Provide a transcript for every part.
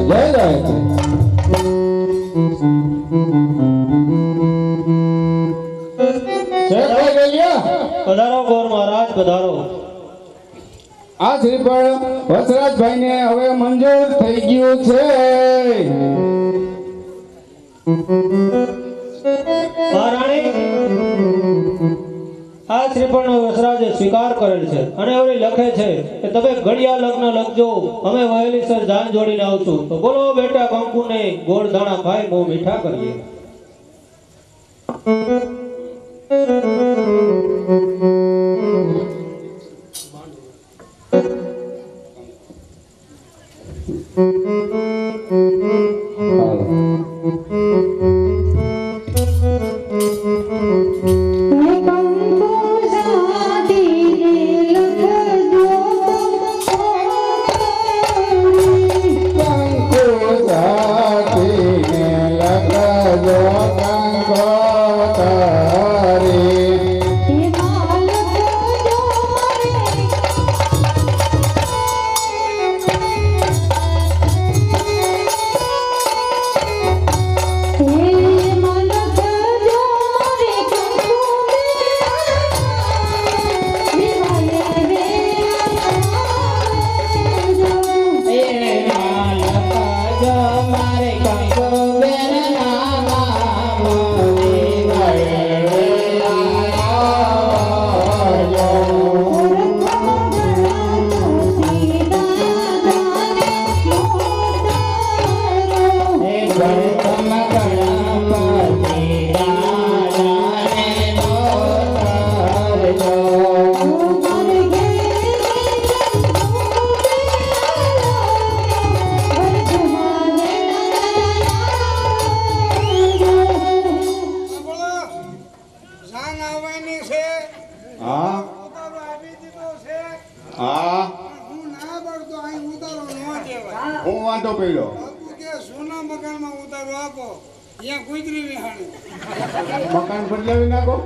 જય ગાયત્રી પધારો ગોર મહારાજ પધારો. આ શ્રીફળ વસરાજભાઈ ને હવે મંજૂર થઈ ગયું છે. મહારાણી આ શ્રીફળનો વસરાજે સ્વીકાર કરેલ છે અને હવે લખે છે કે તમે ઘડિયા લગ્ન લખજો, અમે વહેલીસર જાન જોડીને આવશું. તો બોલો બેટા કંકુને ગોળ દાણા ખાઈ બહુ મીઠા કરીએ. મકાન બદલાવી નાખો.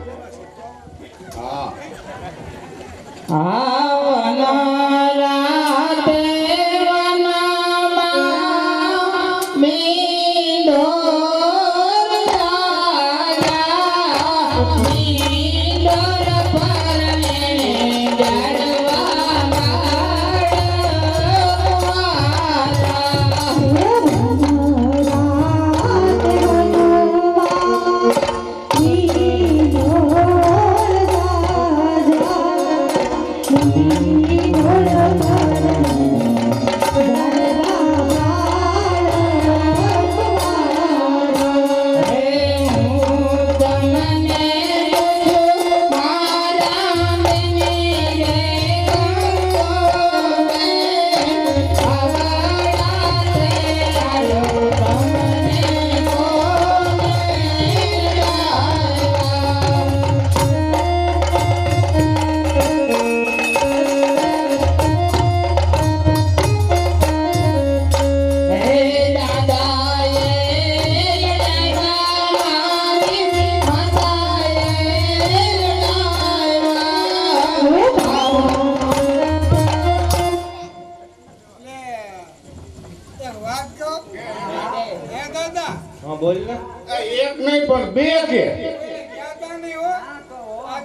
એક નહીં પણ બે કે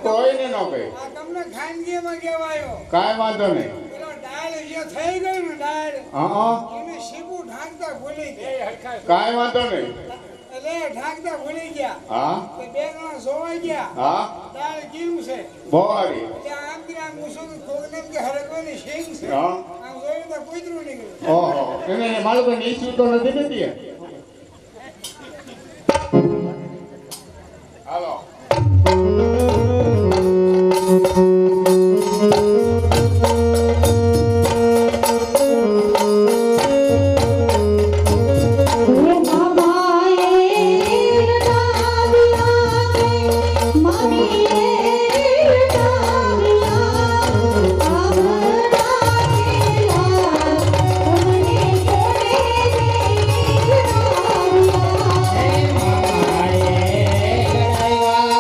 કોઈને ન કહે. તમને ખાનગીમાં કહેવાયો કાંઈ વાંધો નહીં. પેલો ડાળ જે થઈ ગયો ને ડાળ એને સીપું ઢાંકતા ભૂલી ગયા. કાંઈ વાંધો નહીં. એટલે ઢાંકતા ભૂલી ગયા. હા બે જણા સોવાઈ ગયા. હા ડાળ કેવું છે બોવાડી. ત્યાં આમ કે આમ મુસુક કોગને કે હરકવાની શેંગ છે. હા આમ જોયું તો કૂતરું નીકળ્યું. ઓહો એને મારું કોઈ ઈશ્યુ તો નથી નથી. હાલો Hey,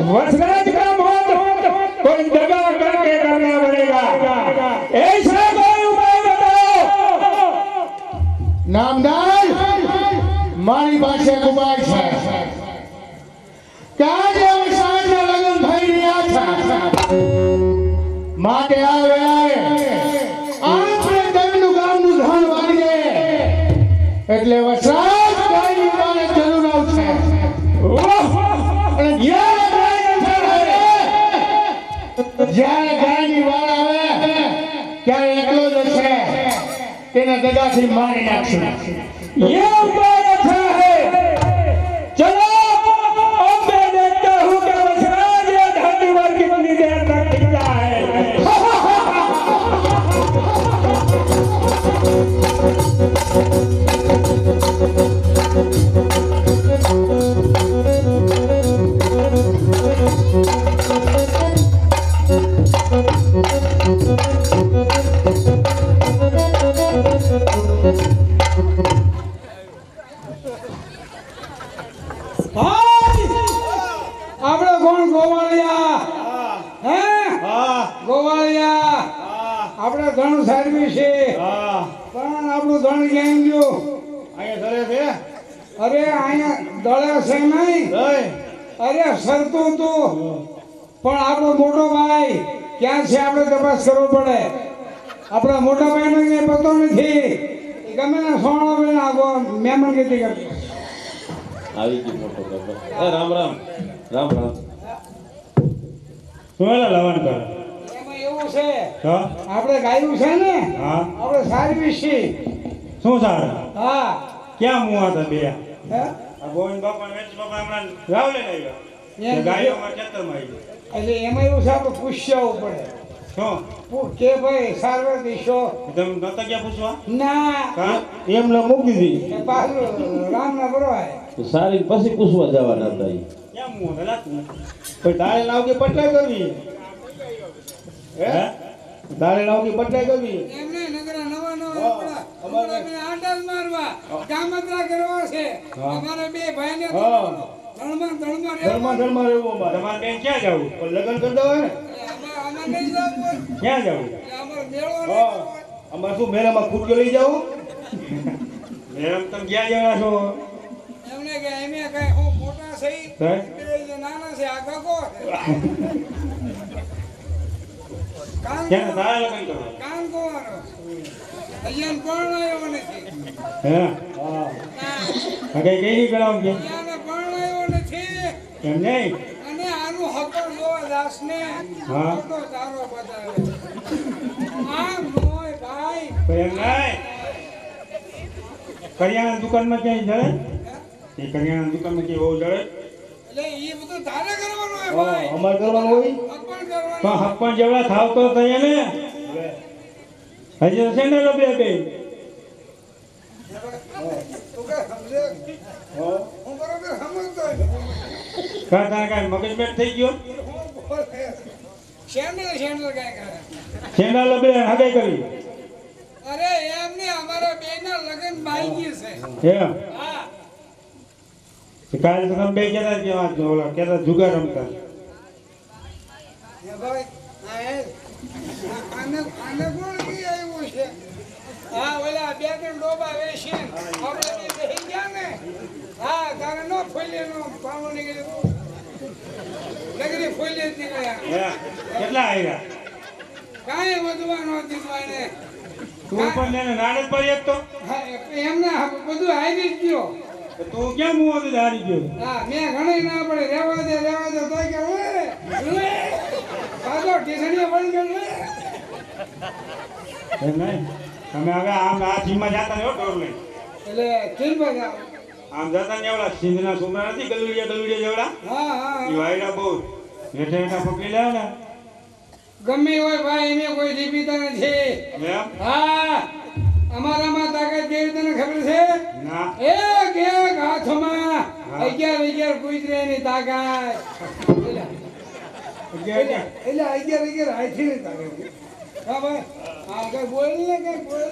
वसराज का मौत कोई दगा करके करना पड़ेगा। ऐसा कोई उपाय बताओ। नामदार मारी પાસે એક ઉપાય છે કે આજે સાંજના લગ્ન થઈ રહ્યા છે માટે આવે આપણે તેમનું ગામનું ધન વાળીએ એટલે વસરાજ ગાયની વાળે જરૂર આવશે। અને જ્યારે ગાયની વાળ આવે ત્યારે એકલો જ છે તેને દગાથી મારી નાખશે। ये उपाय अच्छा है। चलो अब मैं देखता हूँ कि वसराज ये धरती पर कितनी देर तक टिकता है। આપણે કોણ ગોવાળિયા હે ગોવાળિયા આપણે ધણ સારવી છે પણ આપણું ધણ ક્યાં ગયું અહીંયા ધરે છે અરે અહીંયા દળે છે નહીં અરે સરતું તું પણ આપણો મોટો ભાઈ ક્યાં છે આપણે તપાસ કરવો પડે આપણા મોટા ભાઈને કઈ પતો નથી ગમે ને સોણો બેન આગો મહેમાન કીધી કરતો આવી ગઈ મોટો બાબા એ રામ રામ રામ રામ સુમેલા લવણ કર એમાં એવું છે આપણે ગાયું છે ને આપણે સારી છે શું સાર હા ક્યાં મુવા હતા બે હે આ ગોવિંદ બાપા વેચ બાપા હમણાં રાવ લઈને આવ્યા ગાયોમાં ખેતરમાં આવી એટલે એમાં એવું છે આપણે પૂછવું પડે શું કે ભાઈ સારવાર દીશો તમે નતા ગયા પૂછવા ના કા એમને મૂકી દીધી એ પાછું રામ ના બરોવાય સારી પછી પૂછવા જવાના હતા ઈ. ક્યાં મુવા હતા લાતું પણ દાળે લાવ કે પટલાઈ કરવી હે દાળે લાવ કે પટલાઈ કરવી એમને નગરા નવા નવા અમારે બે આંટા જ મારવા ગામત્રા કરવા છે અમારે બે ભાઈને ધણમાં ઘરમાં રહેવું અમારે તમારે બેન ક્યાં જવું પણ લગ્ન કરતા હોય ને અમારે નહીં જવું ક્યાં જવું અમારે મેળો અમારે શું મેળામાં ખુરક્યો લઈ જાઓ મેડમ તમે ક્યાં જણા છો એમને કે એમે કઈ હું મોટા છે હે? બે જે નાના છે આ કાકો કાન ક્યાં તારા લગ્ન કરો કાન કોવાનો અહીંયા કોણ આવ્યો નથી હે કઈ કઈ કરાવું કે યાને પરણાયો નથી એમ નહીં અને આનું હકર જોવા દાસને હા. મોટો તારો બતાવે આમ નોય ભાઈ તો એમ નહીં કરિયાણા દુકાનમાં ક્યાંય જડે એ કરિયાણા દુકાનમાં ક્યાંય બહુ જડે એટલે ઈ બધું તારે કરવાનું હે ભાઈ અમાર કરવાનું હોય હકર કરવાનું પણ હપ્પણ જેવડા થાવ તો થઈએ ને હજી તો છે ને બે બે તું કે સમજે હું બરોબર સમજતો કા તારે કાંઈ મગજ મેટ થઈ ગયો શેન્ડલ કાંઈ કરે સેન્ડાલો બે હગાઈ કરી અરે એમ ને અમારા બેના લગન બાકી છે એમ હા કાલે તો તમે બે કહેતા કે ઓલા કહેતા જુગાર રમતા હે ભાઈ આને કોણ કી આવ્યું છે હા ઓલા બે ત્રણ ડોબા વેચી આપણે બે બેહી ગયા ને હા તારે નો ફોલે નો પાવો નીકળ્યો નગરી ફોલે જ નીકળ્યા હે કેટલા આવ્યા કાંઈ વધવા નો દીધું એને તું પણ એને નાડ જ પડી એક તો હા, એમને બધું હારી જ ગયો તો તું કેમ હું હતી હારી ગયો હા મેં ઘણી ના પડે રહેવા દે તોય કે ઓય પાછો ટીસણીએ વળી ગયો એમ નહીં તમે હવે આમ આ જીમમાં જાતા રહ્યો ડોર લઈ એટલે ચિંતા જાવ આમ જતા ને એવડા સિંધના સુમરા નથી ગલુડિયા જેવડા હા હા એ વાયડા બહુ હેઠે હેઠા પકડી લે ને ગમે હોય ભાઈ એને કોઈ જીપીતા નથી એમ હા અમારામાં તાકાત કેવી તને ખબર છે ના એક હાથમાં 11 કુતરાની તાકાત અગિયાર એટલે 11 હાથીની તાકાત હા ભાઈ હા કઈ બોલ ને કઈ બોલ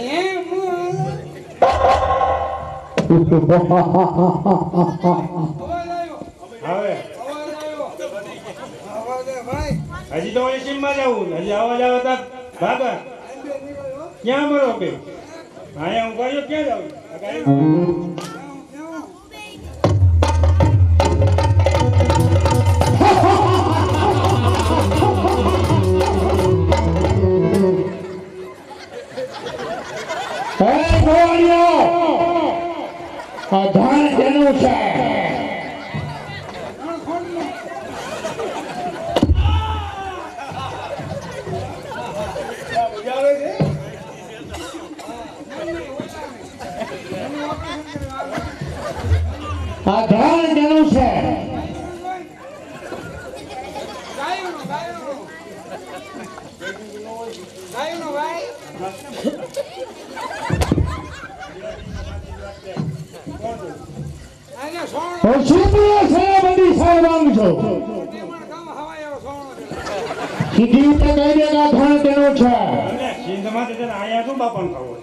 એમ અવાજ આવ્યો હવે અવાજ ભાઈ હજી તો ઓલી સીમમાં જવું હજી આવા જાવ તા ભાગા ક્યાં મરો બે અહીંયા હું કહ્યું ક્યાં જાઉં આ ધાન જેનું છે આ ધાન જેનું છે ગાયનો ભાઈ આને સોણ હું સુપ્રિય સેનાપતિ સાહેબાન છું પણ કામ હવાયો સોણ સીધી રીતે કહી દે કે આ ધાન તેનું છે અને સિંધમાંથી તને અહીંયા શું બાપાને ખાવું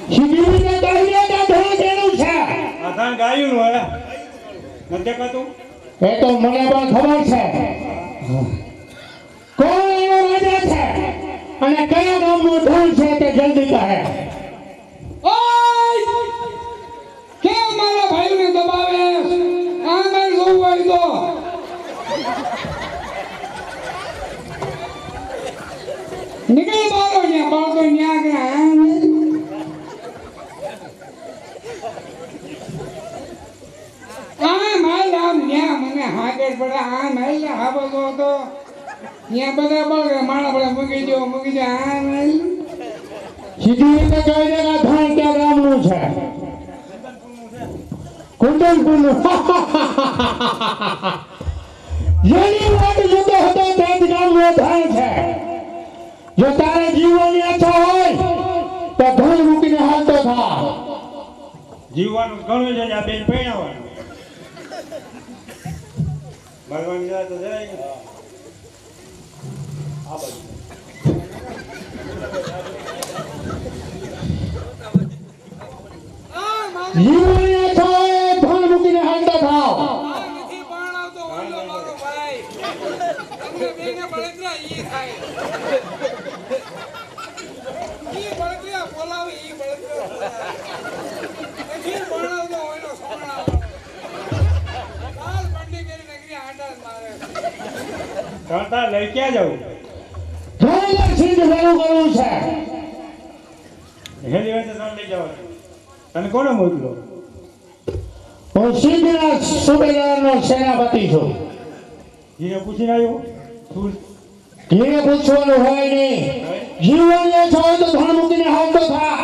સીધી રીતે કહી દે કે આ ધાન તેનું છે આ ધાન ગાયું નું હે નથી દેખાતું એ તો મને પણ ખબર છે કોણ એવો રાજા છે અને કયા ગામનું ધાન છે તે જલ્દી કહે ઓય કે મારા ભાઈને દબાવે આ મેં જોવું હોય તો નીકળી બાળો ને બાળકો ન્યા કે આ માલ આમ ન્યા મને હાગર પડે આ માલ હા બોલતો હતો ન્યા બધા બળ માણા પડે મૂકી દો આ માલ સીધી રીતે કહી દે કે આ ધાન ક્યાં ગામનું છે કુંદનપુરનું જેની વાત જોતો હતો તે જ ગામનું ધાન છે જો તારે જીવવાની ઈચ્છા હોય તો ધન મૂકીને હાલતો થા જીવવાનું ઘણું છે આ બેન પહેણાવાનું ભગવાન જાય તો જરાય નહીં. આ બાજુ આ મારો જીવવાની ઈચ્છા હોય ધન મૂકીને હાલતો થાવ આ નથી પરણાવતો ઓલો મારો ભાઈ તમને બેને બળતરા ઈ થાય ઈ બળતરા બોલાવે ઈ બળતરા નથી પરણાવતો ઓલો સોમણાવો ત્રણ તાર લઈ ક્યાં જવું ધોઈને સિંધ ભેગું કરવું છે. હેલી હોય તો ત્રણ લઈ જવાનું તને કોને મોકલો હું સિંધના સુબેદારનો સેનાપતિ છું. જીને પૂછીને આવ્યો શું ઘીરે પૂછવાનું હોય નહીં. જીવન લે છો તો ધન મૂકીને હાલતો થા.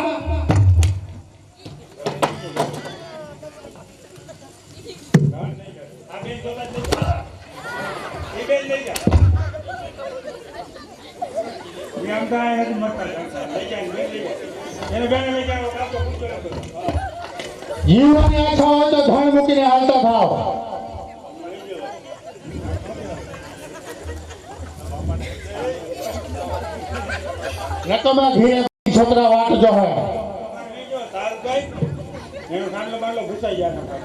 આ બેન જોતા જ લઈ જા. એ બેન લઈ જા એ આમ તો આ નથી મરતા લઈ જાય બેન લઈ જા એને બેન લઈ જાઓ કામ તો પૂછો ન કરો જીવન લે છો તો ધન મૂકીને હાલતો થાવ. નકમા ઘીરે છોકરા વાટ જો હે. નહીં જો તારું કઈ એનો ખાંડલો બાંડલો ઘૂસાઈ જાય ના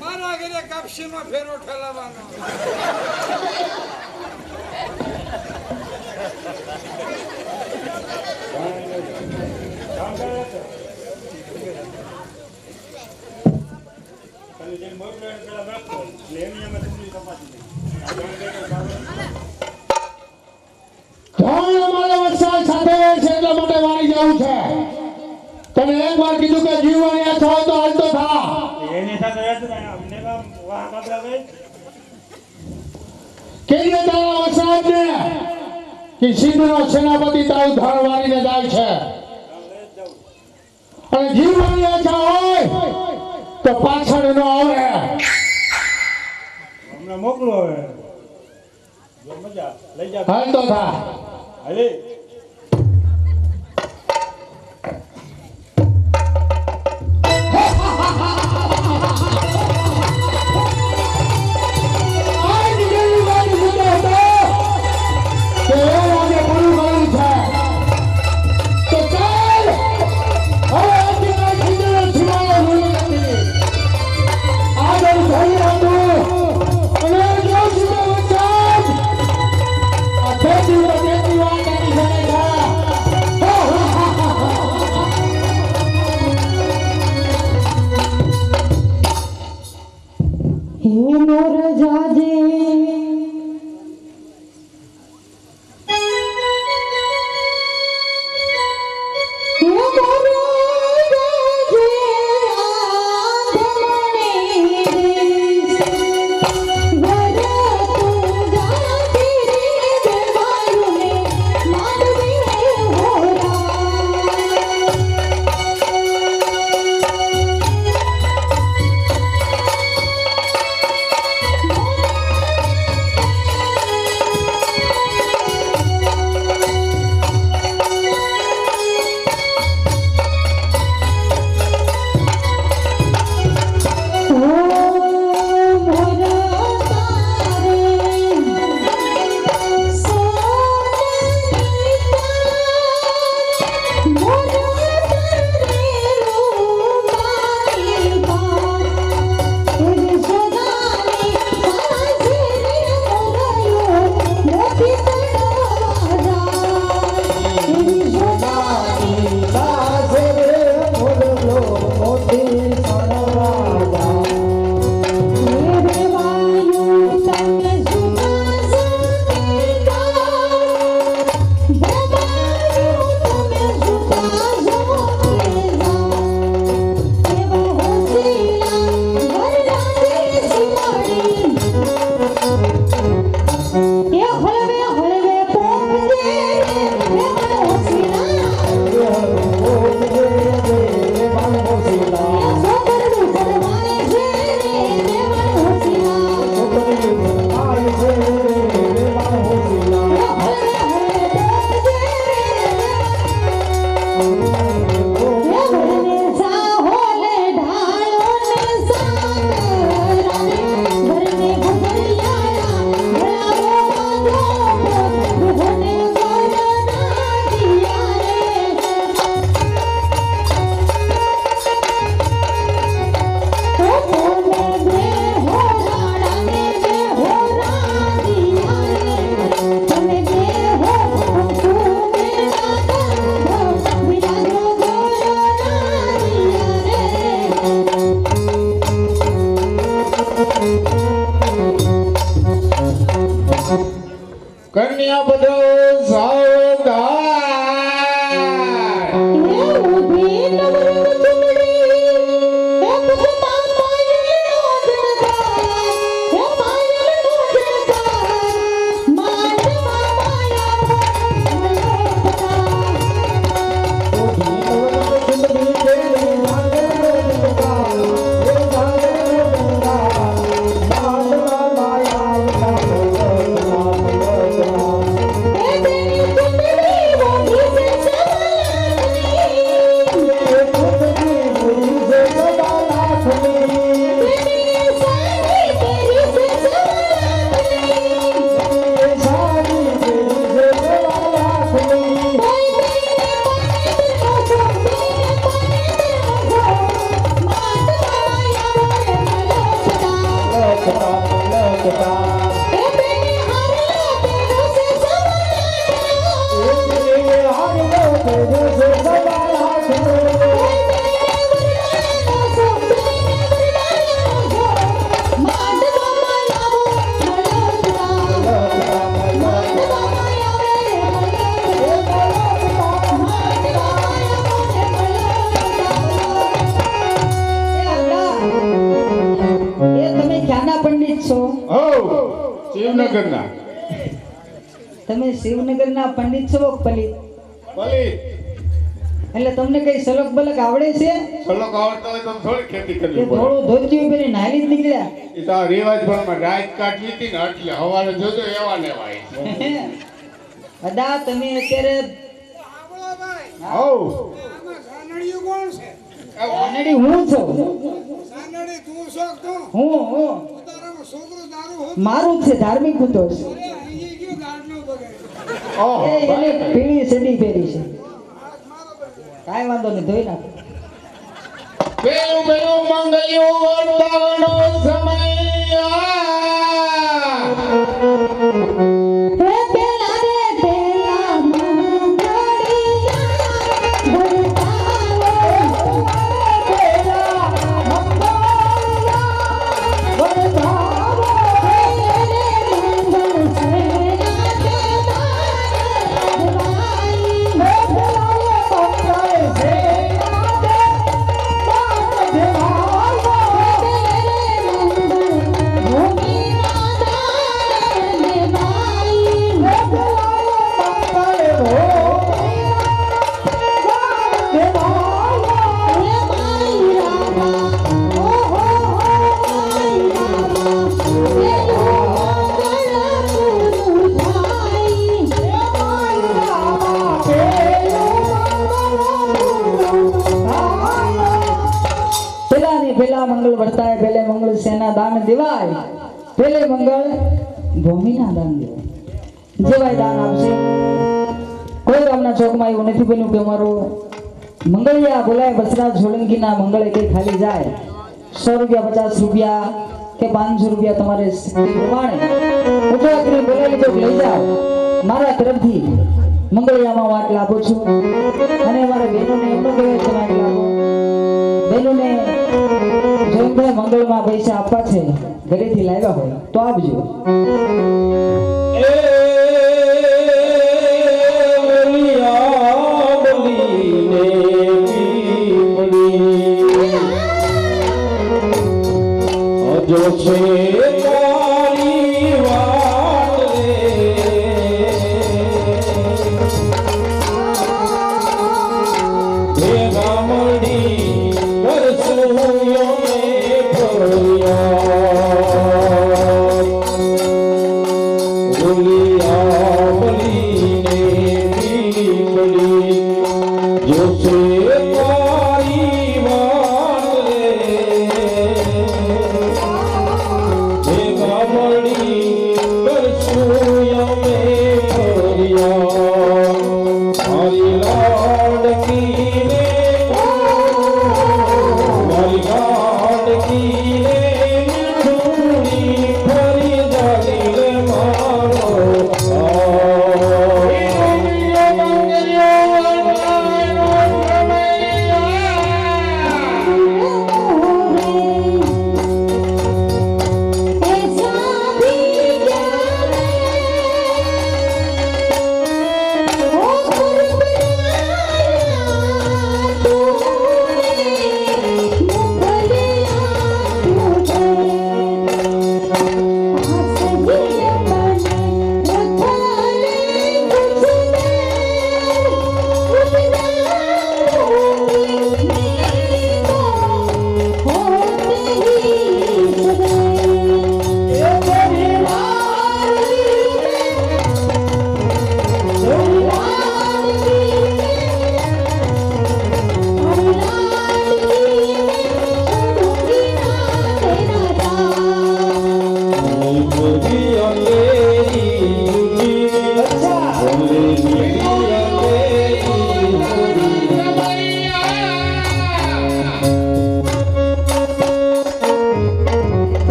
મારા ઘરે કાપસીનો ફેરો ઠલાવવાનો. કામ કરે છે તને જેને મોકલો એને પેલા રાખો એટલે એની એમાં તમને તપાસી ધન અમારે વરસાદ સાથે છે એટલા માટે વાળી જવું છે. તને એક વાર કીધું કે જીવન લે છો તો હાલતો થા. એની સાથે રહેતું ને અમને કામ વાહ કાપડા ગઈ કેવી તારા વરસાદ ને કે સિંધનો સેનાપતિ તારું ધન વાળીને જાય છે. અને જીવન લે છો હોય તો પાછળ નો આવે. હમણાં મોકલો હવે જો મજા લઈ જા હાલતો થા. હાલે આજ જેવી વાત સુનો હતો કે એ આજે પૂરું કર્યું છે. તો ચાલ હવે અત્યારે સિંધનો સિવાય ભૂલી નથી. આગળ થઈ હતું અને જો સિંધો વરસાદ આ ખેતી વખતની વાત કરી શકે છે. હે મોર જાજે હે મોર જાજે આંધમણે વર તું જાતી રે દેવાયુને માંડવી હોરા મોર આપજો સાવધાન. એ ઊભી નવરંગ ચૂંદડી, એ પુષ્પા પાયલનો ઝણકાર, એ પાયલનો ઝણકાર, માંડવા માયા એ તેની ચૂંદડી મોંઘી છે તેની સાડી તેરી છે તમે ક્યાંના પંડિત છો? શિવનગરના તમે શિવનગરના પંડિત છો પલિત? ભલી એટલે તમને કઈ સલક બલક આવડે છે સલોક આવડતો હોય તો થોડી ખેતી કે કરવી પડે. થોડું ધોતિયું પહેરી નાલી જ નીકળ્યા? એ તો આ રિવાજ પ્રમાણે રાત કાઢવી હતી ને એટલે હવારે જોજો એવા લેવાય. અદા તમે અત્યારે આપણો ભાઈ હઉ આમાં સાનડિયું કોણ છે? વાનડી હું છું. સાનડી તું શોખ તું હું તારામાં છોકરો દારૂ હોત મારું જ છે ધાર્મિક હતો અરે અહીં ગયો ગાડલું બગાડ્યું. ઓહો એને પીળી સડી પહેરી છે. હાથ મારો બગાડ્યો. કાંઈ વાંધો નહીં, ધોઈ નાખો. પેલું પેલું મંગલ્યું વર્તાવનો સમય હે પેલા રે પેલા મંગળિયા વરતાવો, પેલા મંગળિયા વરતાવો, હે રે મંગળ સેના દેવાય, હે પેલા મંગળ સેના પેલા મંગળ વર્તાય, પેલે મંગળ સેના દાન દેવાય, પેલે મંગળ ભૂમિના દાન દેવાય. જેવાય દાન આપશે. કોઈ ગામના ચોકમાં એવું નથી બન્યું કે અમારો મંગળિયા બોલાય વસરાજ સોલંકીના મંગળે કઈ ખાલી જાય. 100 રૂપિયા, 50 રૂપિયા કે 500 રૂપિયા તમારે શક્તિ પ્રમાણે ઉઠા કરી બોલાવી લીધો લઈ જાઓ. મારા તરફથી મંગળિયામાં વાટ લાગુ છું અને અમારા બહેનોને એમનો કહેવાય છે વાટ લાગો. બહેનોને જોઈને મંગળમાં પૈસા આપવા છે, ઘરેથી લાવ્યા હોય તો આપજો. જો છે તારી વાત રે ભેગા મળી કરશું યોને ફરિયાદ. ભૂલિયા બલીને પીપળી જો છે તારી વાત ભેગા મળી કરશું અમે ફરિયાદ. મારી લાડકીને મારી લાડકીને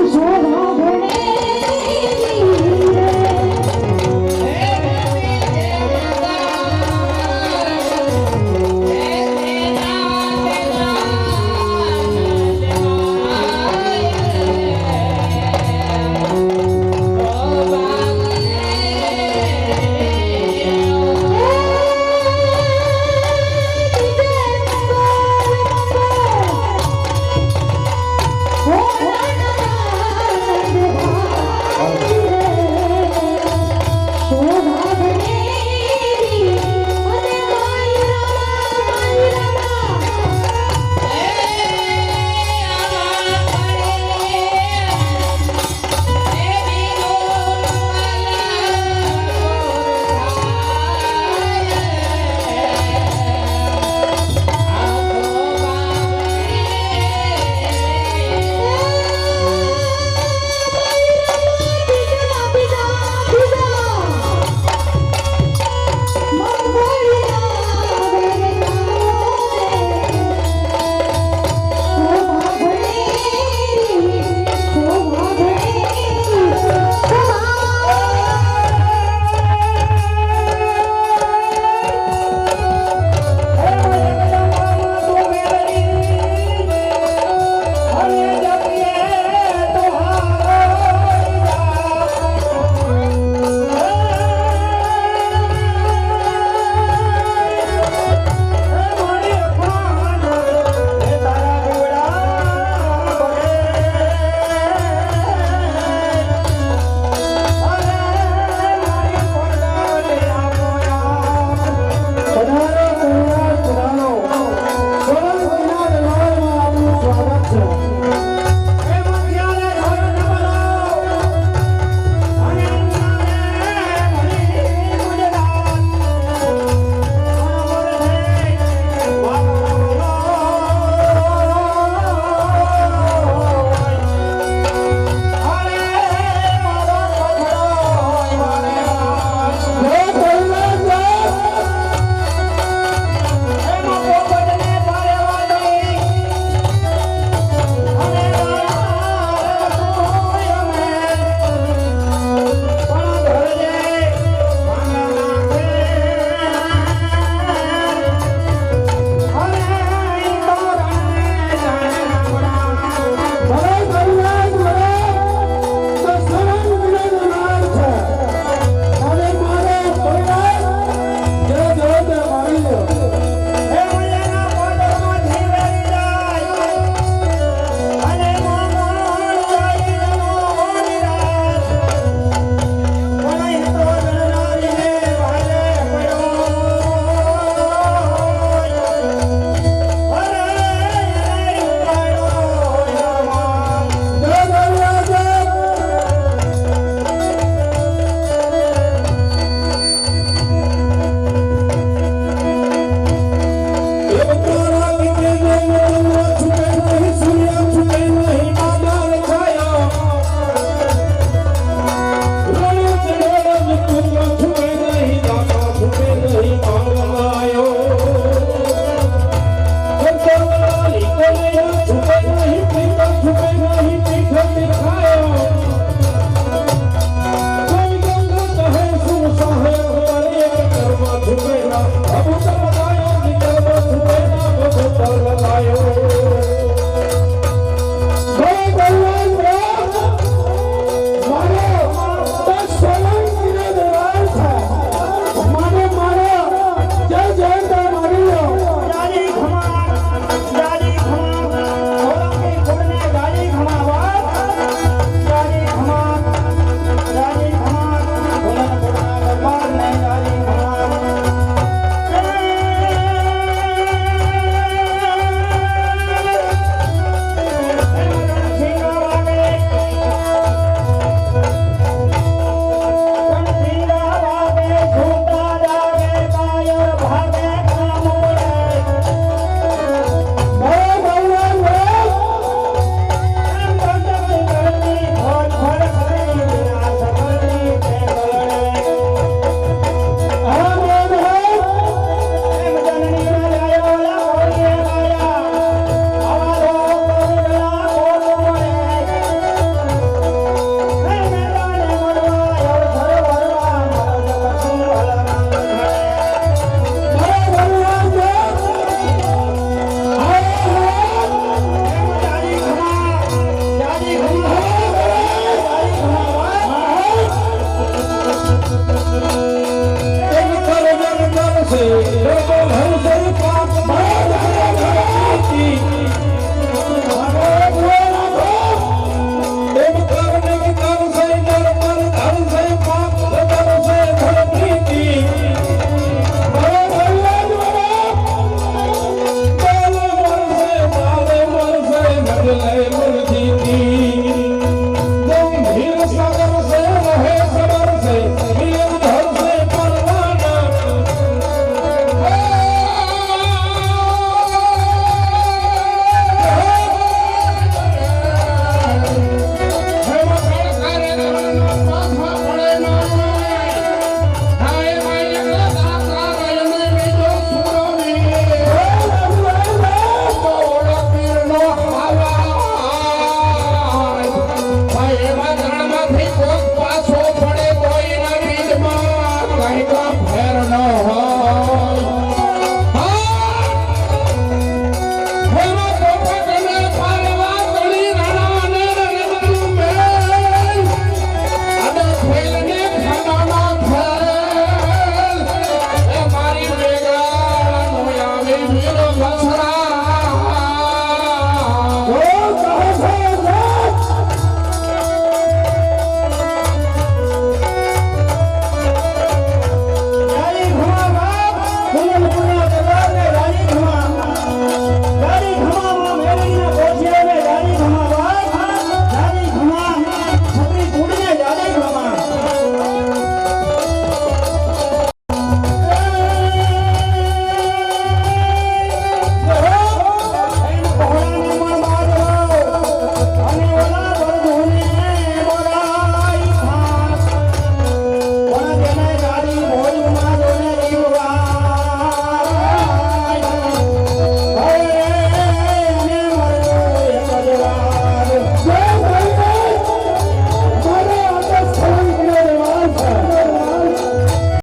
Oh,